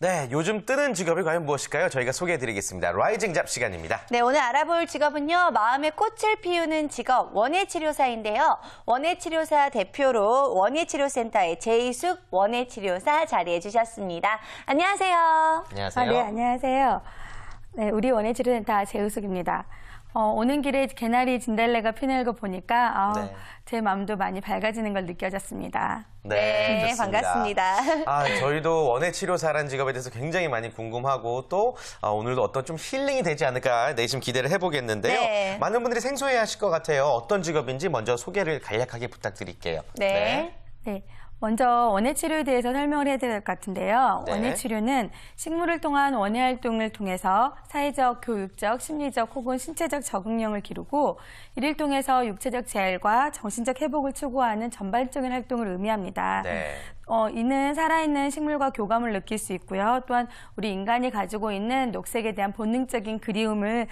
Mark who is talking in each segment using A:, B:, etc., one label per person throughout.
A: 네, 요즘 뜨는 직업이 과연 무엇일까요? 저희가 소개해드리겠습니다. 라이징 잡 시간입니다.
B: 네, 오늘 알아볼 직업은요. 마음의 꽃을 피우는 직업, 원예치료사인데요. 원예치료사 대표로 원예치료센터의 제이숙 원예치료사 자리해 주셨습니다. 안녕하세요.
A: 안녕하세요.
C: 네, 안녕하세요. 네, 우리 원예치료센터 제이숙입니다. 오는 길에 개나리 진달래가 피는 거 보니까
A: 네.
C: 제 마음도 많이 밝아지는 걸 느껴졌습니다.
B: 네,
A: 좋습니다.
B: 반갑습니다.
A: 저희도 원예치료사라는 직업에 대해서 굉장히 많이 궁금하고 또 오늘도 어떤 좀 힐링이 되지 않을까 내심 기대를 해보겠는데요.
B: 네.
A: 많은 분들이 생소해 하실 것 같아요. 어떤 직업인지 먼저 소개를 간략하게 부탁드릴게요.
B: 네.
C: 네, 먼저 원예치료에 대해서 설명을 해드릴 것 같은데요.
A: 네.
C: 원예치료는 식물을 통한 원예활동을 통해서 사회적, 교육적, 심리적 혹은 신체적 적응력을 기르고 이를 통해서 육체적 재활과 정신적 회복을 추구하는 전반적인 활동을 의미합니다.
A: 네.
C: 이는 살아있는 식물과 교감을 느낄 수 있고요. 또한 우리 인간이 가지고 있는 녹색에 대한 본능적인 그리움을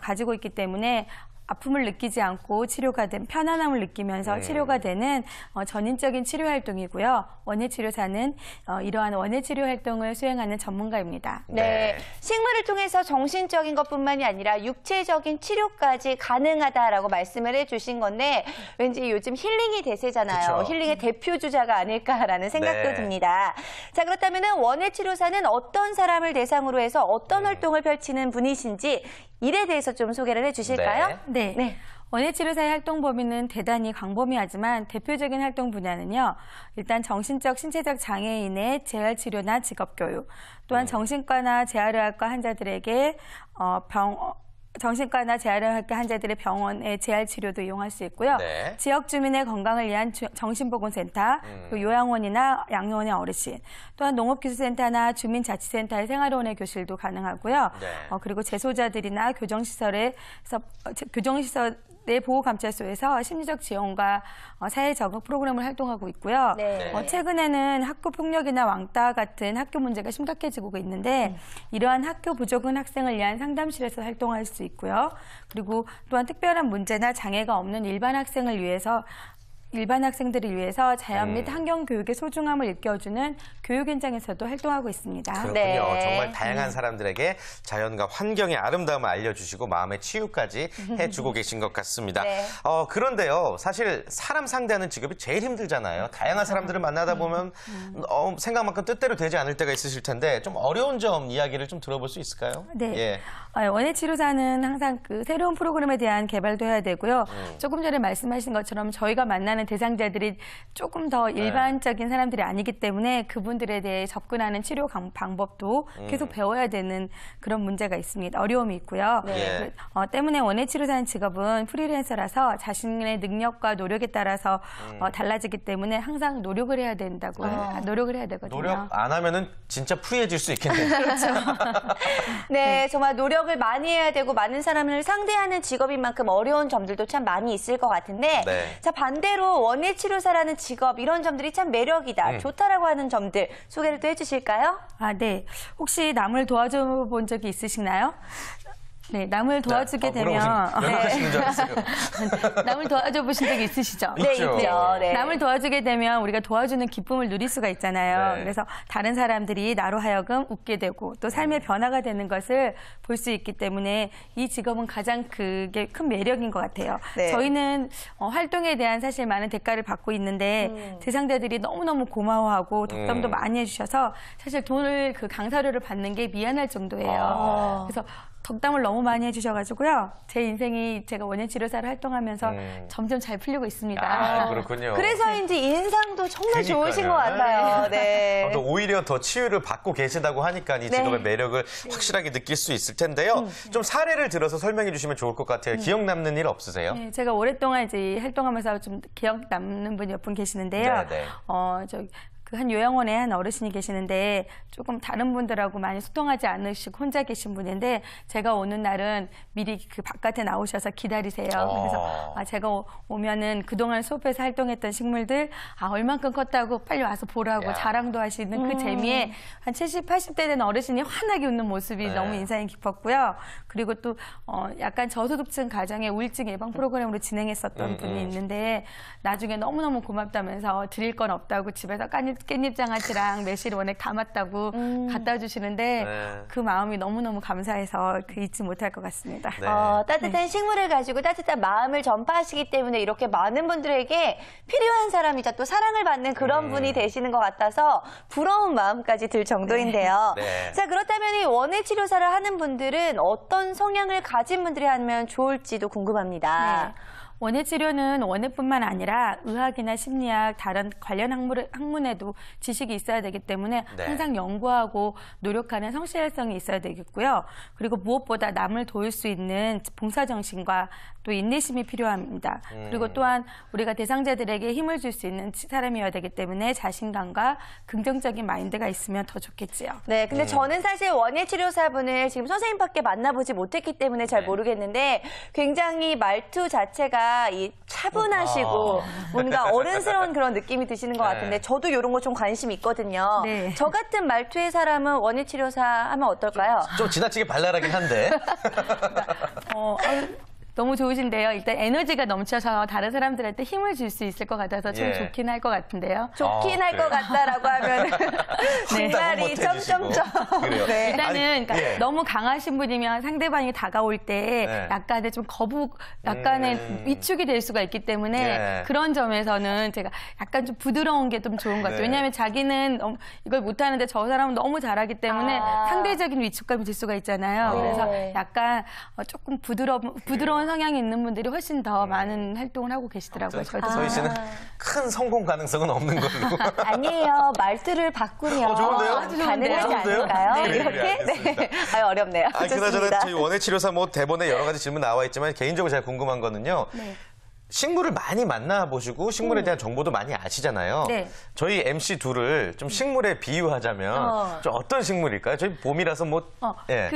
C: 가지고 있기 때문에 아픔을 느끼지 않고 치료가 된 편안함을 느끼면서 치료가 되는 전인적인 치료 활동이고요. 원예치료사는 이러한 원예치료 활동을 수행하는 전문가입니다.
B: 네. 식물을 통해서 정신적인 것뿐만이 아니라 육체적인 치료까지 가능하다라고 말씀을 해주신 건데 왠지 요즘 힐링이 대세잖아요.
A: 그쵸.
B: 힐링의 대표 주자가 아닐까라는 생각도
A: 네.
B: 듭니다. 자, 그렇다면 원예치료사는 어떤 사람을 대상으로 해서 어떤 활동을 펼치는 분이신지 일에 대해서 좀 소개를 해주실까요?
C: 네. 원예치료사의 활동 범위는 대단히 광범위하지만 대표적인 활동 분야는요. 일단 정신적, 신체적 장애인의 재활치료나 직업교육, 또한 정신과나 재활의학과 환자들에게 정신과나 재활의학과 환자들의 병원의 재활치료도 이용할 수 있고요.
A: 네.
C: 지역 주민의 건강을 위한 정신보건센터, 그리고 요양원이나 양로원의 어르신, 또한 농업기술센터나 주민자치센터의 생활원의 교실도 가능하고요.
A: 네.
C: 그리고 재소자들이나 교정시설 내 보호감찰소에서 심리적 지원과 사회 적응 프로그램을 활동하고 있고요.
B: 네.
C: 최근에는 학교 폭력이나 왕따 같은 학교 문제가 심각해지고 있는데 이러한 학교 부족한 학생을 위한 상담실에서 활동할 수 있고요. 그리고 또한 특별한 문제나 장애가 없는 일반 학생들을 위해서 자연 및 환경 교육의 소중함을 일깨워주는 교육 현장에서도 활동하고 있습니다.
A: 그렇군요.
B: 네.
A: 정말 다양한 사람들에게 자연과 환경의 아름다움을 알려주시고 마음의 치유까지 해주고 계신 것 같습니다.
B: 네.
A: 그런데요, 사실 사람 상대하는 직업이 제일 힘들잖아요. 다양한 사람들을 만나다 보면 생각만큼 뜻대로 되지 않을 때가 있으실 텐데 좀 어려운 점 이야기를 좀 들어볼 수 있을까요?
C: 네.
A: 예.
C: 원예치료사는 항상 새로운 프로그램에 대한 개발도 해야 되고요. 조금 전에 말씀하신 것처럼 저희가 만나는 대상자들이 조금 더 일반적인 사람들이 아니기 때문에 그분들에 대해 접근하는 치료 방법도 계속 배워야 되는 그런 문제가 있습니다. 어려움이 있고요.
A: 네.
C: 때문에 원예치료사는 직업은 프리랜서라서 자신의 능력과 노력에 따라서 달라지기 때문에 항상 노력을 해야 된다고 노력을 해야 되거든요.
A: 노력 안 하면은 진짜 프리해질 수 있겠네요.
B: 네, 정말 노력을 많이 해야 되고 많은 사람을 상대하는 직업인 만큼 어려운 점들도 참 많이 있을 것 같은데
A: 네.
B: 자, 반대로 원예치료사라는 직업 이런 점들이 참 매력이다, 좋다라고 하는 점들 소개를 또 해주실까요?
C: 네. 혹시 남을 도와줘 본 적이 있으신가요? 네, 남을 도와주게 되면
A: 연락하시는 줄 알았어요.
C: 남을 도와줘 보신 적이 있으시죠?
B: 네,
A: 있죠.
B: 있죠. 네.
C: 남을 도와주게 되면 우리가 도와주는 기쁨을 누릴 수가 있잖아요.
A: 네.
C: 그래서 다른 사람들이 나로 하여금 웃게 되고 또 삶의 변화가 되는 것을 볼 수 있기 때문에 이 직업은 가장 그게 큰 매력인 것 같아요.
B: 네.
C: 저희는 활동에 대한 사실 많은 대가를 받고 있는데 대상자들이 너무너무 고마워하고 덕담도 많이 해주셔서 사실 돈을 강사료를 받는 게 미안할 정도예요. 그래서 덕담을 너무 많이 해주셔가지고요. 제 인생이 제가 원예치료사를 활동하면서 점점 잘 풀리고 있습니다.
A: 그렇군요.
B: 그래서인지 인상도 정말
A: 그러니까요.
B: 좋으신 것 같아요. 네.
A: 또 오히려 더 치유를 받고 계시다고 하니까 이 직업의 매력을 확실하게 느낄 수 있을 텐데요. 좀 사례를 들어서 설명해 주시면 좋을 것 같아요. 기억 남는 일 없으세요?
C: 네, 제가 오랫동안 이제 활동하면서 좀 기억 남는 분이 몇 분 계시는데요.
A: 네.
C: 한 요양원에 한 어르신이 계시는데 조금 다른 분들하고 많이 소통하지 않으시고 혼자 계신 분인데 제가 오는 날은 미리 바깥에 나오셔서 기다리세요. 그래서 제가 오면은 그동안 숲에서 활동했던 식물들 얼만큼 컸다고 빨리 와서 보라고 자랑도 하시는 그 재미에 한 70, 80대 된 어르신이 환하게 웃는 모습이 너무 인상이 깊었고요. 그리고 또 약간 저소득층 가정의 우울증 예방 프로그램으로 진행했었던 분이 있는데 나중에 너무너무 고맙다면서 드릴 건 없다고 집에서 깻잎 장아찌랑 매실 원액 담았다고 갖다 주시는데
A: 네.
C: 그 마음이 너무너무 감사해서 잊지 못할 것 같습니다.
A: 네.
B: 따뜻한 식물을 가지고 따뜻한 마음을 전파하시기 때문에 이렇게 많은 분들에게 필요한 사람이자 또 사랑을 받는 그런 분이 되시는 것 같아서 부러운 마음까지 들 정도인데요.
A: 네.
B: 자, 그렇다면 이 원예 치료사를 하는 분들은 어떤 성향을 가진 분들이 하면 좋을지도 궁금합니다.
C: 네. 원예 치료는 원예뿐만 아니라 의학이나 심리학, 다른 관련 학문에도 지식이 있어야 되기 때문에
A: 네.
C: 항상 연구하고 노력하는 성실성이 있어야 되겠고요. 그리고 무엇보다 남을 도울 수 있는 봉사정신과 또 인내심이 필요합니다. 그리고 또한 우리가 대상자들에게 힘을 줄 수 있는 사람이어야 되기 때문에 자신감과 긍정적인 마인드가 있으면 더 좋겠지요.
B: 네, 근데 저는 사실 원예 치료사분을 지금 선생님밖에 만나보지 못했기 때문에 잘 모르겠는데 굉장히 말투 자체가 이 차분하시고 뭔가 어른스러운 그런 느낌이 드시는 것 같은데 저도 이런 거 좀 관심 있거든요.
C: 네.
B: 저 같은 말투의 사람은 원예 치료사 하면 어떨까요?
A: 좀 지나치게 발랄하긴 한데.
C: 너무 좋으신데요. 일단 에너지가 넘쳐서 다른 사람들한테 힘을 줄 수 있을 것 같아서 참
A: 예.
C: 좋긴 할 것 같은데요.
B: 좋긴 할 것
A: 그래요?
B: 같다라고 하면
A: 한다고
B: 중간이
A: 못 해주시고.
B: 점점점.
A: 그래요?
B: 네.
C: 일단은
A: 아니,
C: 그러니까
A: 예.
C: 너무 강하신 분이면 상대방이 다가올 때
A: 네.
C: 약간의 좀 약간의 위축이 될 수가 있기 때문에
A: 예.
C: 그런 점에서는 제가 약간 좀 부드러운 게 좀 좋은 것 같아요.
A: 네.
C: 왜냐하면 자기는 이걸 못하는데 저 사람은 너무 잘하기 때문에
B: 아.
C: 상대적인 위축감이 들 수가 있잖아요.
B: 네.
C: 그래서 약간 조금 부드러운 성향이 있는 분들이 훨씬 더 많은 활동을 하고 계시더라고요. 저도
A: 서희 씨는 큰 성공 가능성은 없는 걸로.
B: 아니에요. 말투를 바꾸면
A: 좋은데요?
C: 아주 좋은데요?
B: 가능하지
A: 좋은데요?
B: 않을까요?
A: 네,
B: 이렇게?
A: 네, 알겠습니다.
B: 아유, 어렵네요.
A: 아니, 그나저나
B: 좋습니다.
A: 저희 원예치료사 뭐 대본에 여러 가지 질문 나와 있지만 개인적으로 제가 궁금한 거는요. 식물을 많이 만나보시고 식물에 대한 정보도 많이 아시잖아요.
C: 네.
A: 저희 MC 둘을 좀 식물에 비유하자면 좀 어떤 식물일까요? 저희 봄이라서 뭐 예.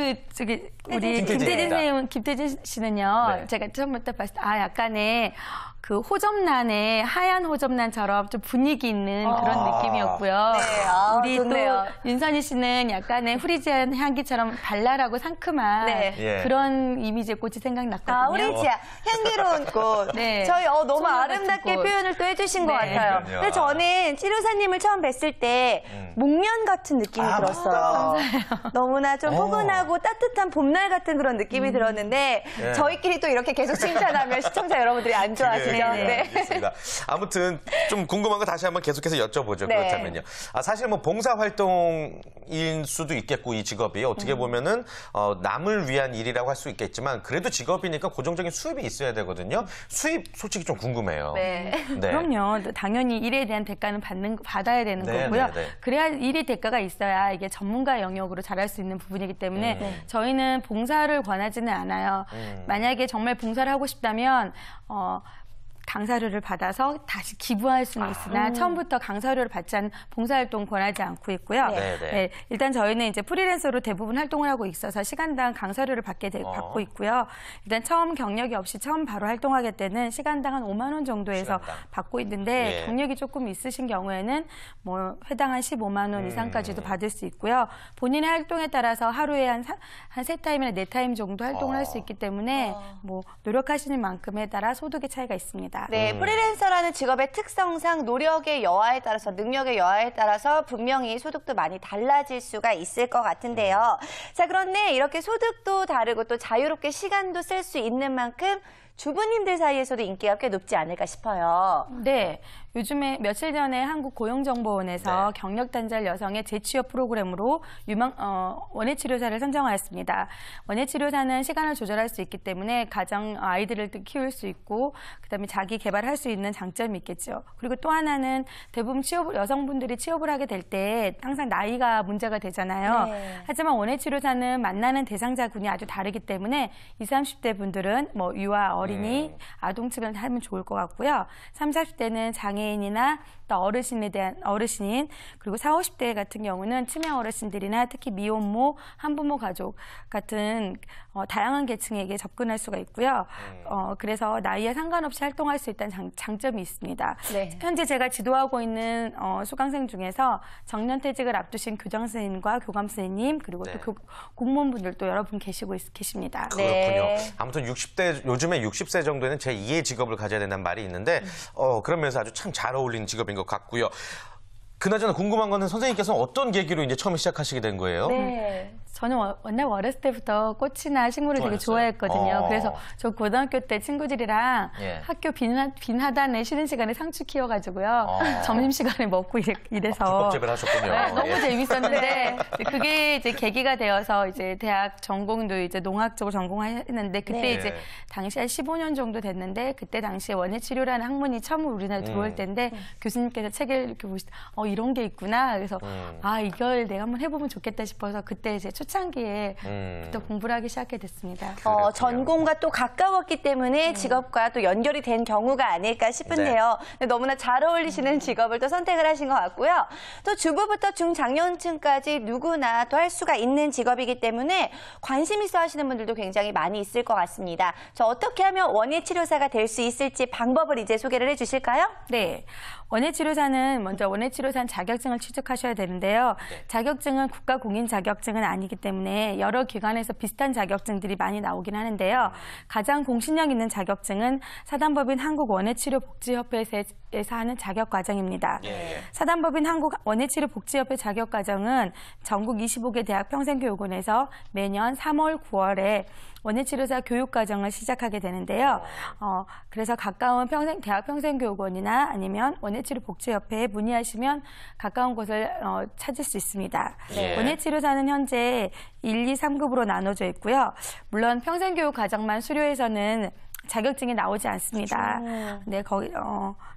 C: 우리
A: 김태진
C: 김태진 씨는요.
A: 네.
C: 제가 처음부터 봤을 때 약간의 그 호접란에 하얀 호접란처럼 좀 분위기 있는 그런 느낌이었고요.
B: 네,
C: 우리
B: 좋네요.
C: 또 윤선희 씨는 약간의 후리지안 향기처럼 발랄하고 상큼한
B: 네.
A: 예.
C: 그런 이미지의 꽃이 생각났거든요.
B: 우리 지아 향기로운 꽃.
C: 네.
B: 저희 너무
C: 소녀 같은
B: 아름답게
C: 꽃.
B: 표현을 또 해주신 것
C: 네.
B: 같아요.
A: 그러니까요.
B: 근데 저는 치료사님을 처음 뵀을 때 목련 같은 느낌이 들었어요. 너무나 좀 포근하고 따뜻한 봄날 같은 그런 느낌이 들었는데
A: 예.
B: 저희끼리 또 이렇게 계속 칭찬하면 시청자 여러분들이 안 좋아하시죠?
A: 네. 알겠습니다. 아무튼 좀 궁금한 거 다시 한번 계속해서 여쭤보죠.
B: 네.
A: 그렇다면요. 사실 뭐 봉사 활동일 수도 있겠고 이 직업이 어떻게 보면은 남을 위한 일이라고 할 수 있겠지만 그래도 직업이니까 고정적인 수입이 있어야 되거든요. 수입 솔직히 좀 궁금해요.
B: 네.
A: 네.
C: 그럼요. 당연히 일에 대한 대가는 받아야 되는
A: 네,
C: 거고요.
A: 네, 네.
C: 그래야 일의 대가가 있어야 이게 전문가 영역으로 잘할 수 있는 부분이기 때문에 저희는 봉사를 권하지는 않아요. 만약에 정말 봉사를 하고 싶다면 강사료를 받아서 다시 기부할 수는 있으나 처음부터 강사료를 받지 않은 봉사활동 권하지 않고 있고요.
A: 네, 네.
C: 일단 저희는 이제 프리랜서로 대부분 활동을 하고 있어서 시간당 강사료를 받고 있고요. 일단 처음 경력이 없이 처음 바로 활동하게 때는 시간당 한 5만 원 정도에서
A: 시간당.
C: 받고 있는데
A: 예.
C: 경력이 조금 있으신 경우에는 뭐 회당 한 15만 원 이상까지도 받을 수 있고요. 본인의 활동에 따라서 하루에 한 3타임이나 4타임 정도 활동을 할 수 있기 때문에 뭐 노력하시는 만큼에 따라 소득의 차이가 있습니다.
B: 네, 프리랜서라는 직업의 특성상 노력의 여하에 따라서 능력의 여하에 따라서 분명히 소득도 많이 달라질 수가 있을 것 같은데요. 자, 그런데 이렇게 소득도 다르고 또 자유롭게 시간도 쓸 수 있는 만큼 주부님들 사이에서도 인기가 꽤 높지 않을까 싶어요.
C: 네. 요즘에 며칠 전에 한국고용정보원에서
A: 네.
C: 경력단절 여성의 재취업 프로그램으로 원예치료사를 선정하였습니다. 원예치료사는 시간을 조절할 수 있기 때문에 가정 아이들을 키울 수 있고 그다음에 자기 개발할 수 있는 장점이 있겠죠. 그리고 또 하나는 대부분 여성분들이 취업을 하게 될 때 항상 나이가 문제가 되잖아요.
B: 네.
C: 하지만 원예치료사는 만나는 대상자군이 아주 다르기 때문에 20, 30대 분들은 뭐 유아, 어린이, 아동 측을 하면 좋을 것 같고요. 30, 40대는 장애인이나 또 어르신인 그리고 40, 50대 같은 경우는 치매 어르신들이나 특히 미혼모, 한부모 가족 같은 다양한 계층에게 접근할 수가 있고요. 그래서 나이에 상관없이 활동할 수 있다는 장점이 있습니다.
B: 네.
C: 현재 제가 지도하고 있는 수강생 중에서 정년퇴직을 앞두신 교장 선생님과 교감 선생님 그리고
A: 네.
C: 또 공무원분들도 여러분 계십니다.
A: 그렇군요.
B: 네.
A: 아무튼 요즘에 60세 정도에는 제2의 직업을 가져야 된다는 말이 있는데, 그러면서 아주 참 잘 어울리는 직업인 것 같고요. 그나저나 궁금한 거는 선생님께서는 어떤 계기로 이제 처음에 시작하시게 된 거예요?
B: 네.
C: 저는 워낙 어렸을 때부터 꽃이나 식물을 되게 좋아했거든요. 그래서 저 고등학교 때 친구들이랑
A: 예.
C: 학교 빈 하단에 쉬는 시간에 상추 키워가지고요. 점심시간에 먹고 이래서.
A: 불법재배를 하셨군요.
C: 네, 너무
A: 예.
C: 재밌었는데 그게 이제 계기가 되어서 이제 대학 전공도 이제 농학 쪽으로 전공했는데 그때
B: 네.
C: 이제 당시 한 15년 정도 됐는데 그때 당시에 원예치료라는 학문이 처음으로 우리나라에 들어올 때인데 교수님께서 책을 이렇게 보시다 이런 게 있구나. 그래서 이걸 내가 한번 해보면 좋겠다 싶어서 그때 이제 초창기에 부터 공부를 하기 시작하게 됐습니다.
B: 전공과 또 가까웠기 때문에 직업과 또 연결이 된 경우가 아닐까 싶은데요. 네, 너무나 잘 어울리시는 직업을 또 선택을 하신 것 같고요. 또 주부부터 중장년층까지 누구나 또 할 수가 있는 직업이기 때문에 관심 있어 하시는 분들도 굉장히 많이 있을 것 같습니다. 저 어떻게 하면 원예치료사가 될 수 있을지 방법을 이제 소개를 해주실까요?
C: 네. 원예치료사는 먼저 원예치료사 자격증을 취득하셔야 되는데요. 자격증은 국가 공인 자격증은 아니기 때문에 여러 기관에서 비슷한 자격증들이 많이 나오긴 하는데요. 가장 공신력 있는 자격증은 사단법인 한국원예치료복지협회에서 하는 자격과정입니다. 사단법인 한국원예치료복지협회 자격과정은 전국 25개 대학 평생교육원에서 매년 3월, 9월에 원예치료사 교육과정을 시작하게 되는데요. 그래서 가까운 대학 평생교육원이나 아니면 원예치료복지협회에 문의하시면 가까운 곳을 찾을 수 있습니다.
A: 예.
C: 원예치료사는 현재 1, 2, 3급으로 나눠져 있고요. 물론 평생교육과정만 수료해서는 자격증이 나오지 않습니다. 네, 거기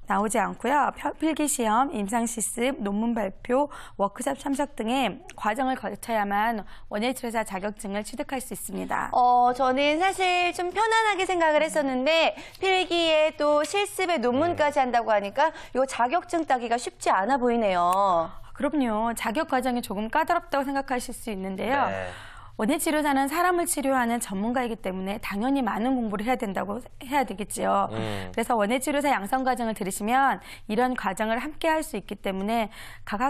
C: 나오지 않고요. 필기시험, 임상실습, 논문 발표, 워크숍 참석 등의 과정을 거쳐야만 원예치료사 자격증을 취득할 수 있습니다.
B: 저는 사실 좀 편안하게 생각을 했었는데 필기에 또 실습에 논문까지 한다고 하니까 이거 자격증 따기가 쉽지 않아 보이네요.
C: 그럼요. 자격 과정이 조금 까다롭다고 생각하실 수 있는데요.
A: 네.
C: 원예치료사는 사람을 치료하는 전문가이기 때문에 당연히 많은 공부를 해야 되겠지요. 그래서 원예치료사 양성 과정을 들으시면 이런 과정을 함께 할 수 있기 때문에 각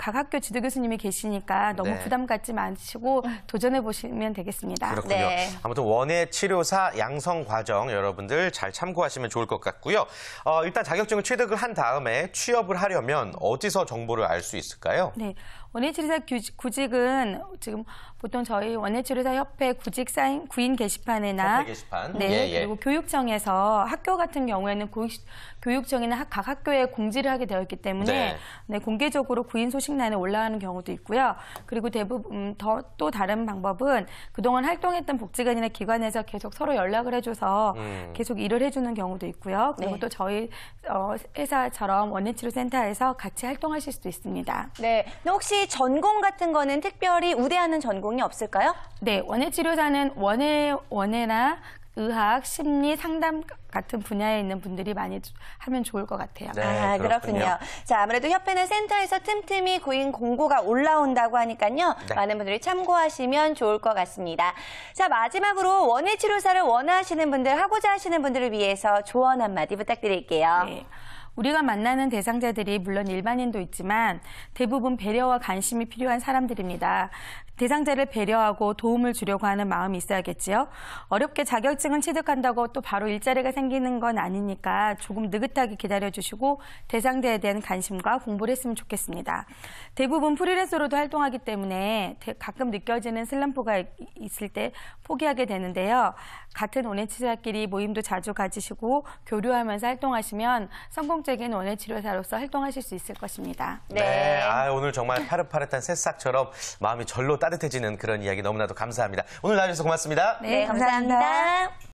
C: 학교 지도 교수님이 계시니까 너무
A: 네.
C: 부담 갖지 마시고 도전해 보시면 되겠습니다.
A: 그렇군요.
B: 네.
A: 아무튼 원예치료사 양성 과정 여러분들 잘 참고하시면 좋을 것 같고요. 일단 자격증을 취득을 한 다음에 취업을 하려면 어디서 정보를 알 수 있을까요?
C: 네. 원예치료사 구직은 지금 보통 저희 원예치료사 협회 구직 사인 구인 게시판이나
A: 협회 게시판.
C: 네,
A: 예.
C: 그리고 교육청에서 학교 같은 경우에는 교육청이나 각 학교에 공지를 하게 되어 있기 때문에
A: 네.
C: 네, 공개적으로 구인 소식란에 올라가는 경우도 있고요. 그리고 대부분 또 다른 방법은 그동안 활동했던 복지관이나 기관에서 계속 서로 연락을 해줘서 계속 일을 해주는 경우도 있고요. 그리고
B: 네.
C: 또 저희 회사처럼 원예치료센터에서 같이 활동하실 수도 있습니다.
B: 네. 근데 혹시 전공 같은 거는 특별히 우대하는 전공이 없을까요?
C: 네, 원예치료사는 원예나 의학, 심리, 상담 같은 분야에 있는 분들이 많이 하면 좋을 것 같아요.
A: 네.
B: 그렇군요. 자, 아무래도 협회나 센터에서 틈틈이 구인 공고가 올라온다고 하니까요.
A: 네.
B: 많은 분들이 참고하시면 좋을 것 같습니다. 자, 마지막으로 원예치료사를 원하시는 분들, 하고자 하시는 분들을 위해서 조언 한마디 부탁드릴게요.
C: 네. 우리가 만나는 대상자들이 물론 일반인도 있지만 대부분 배려와 관심이 필요한 사람들입니다. 대상자를 배려하고 도움을 주려고 하는 마음이 있어야겠지요. 어렵게 자격증을 취득한다고 또 바로 일자리가 생기는 건 아니니까 조금 느긋하게 기다려주시고 대상자에 대한 관심과 공부를 했으면 좋겠습니다. 대부분 프리랜서로도 활동하기 때문에 가끔 느껴지는 슬럼프가 있을 때 포기하게 되는데요. 같은 원예치료사끼리 모임도 자주 가지시고 교류하면서 활동하시면 성공적인 원예치료사로서 활동하실 수 있을 것입니다.
B: 네.
A: 오늘 정말 파릇파릇한 새싹처럼 마음이 절로 따뜻해지는 그런 이야기 너무나도 감사합니다. 오늘 나와주셔서 고맙습니다.
B: 네, 감사합니다.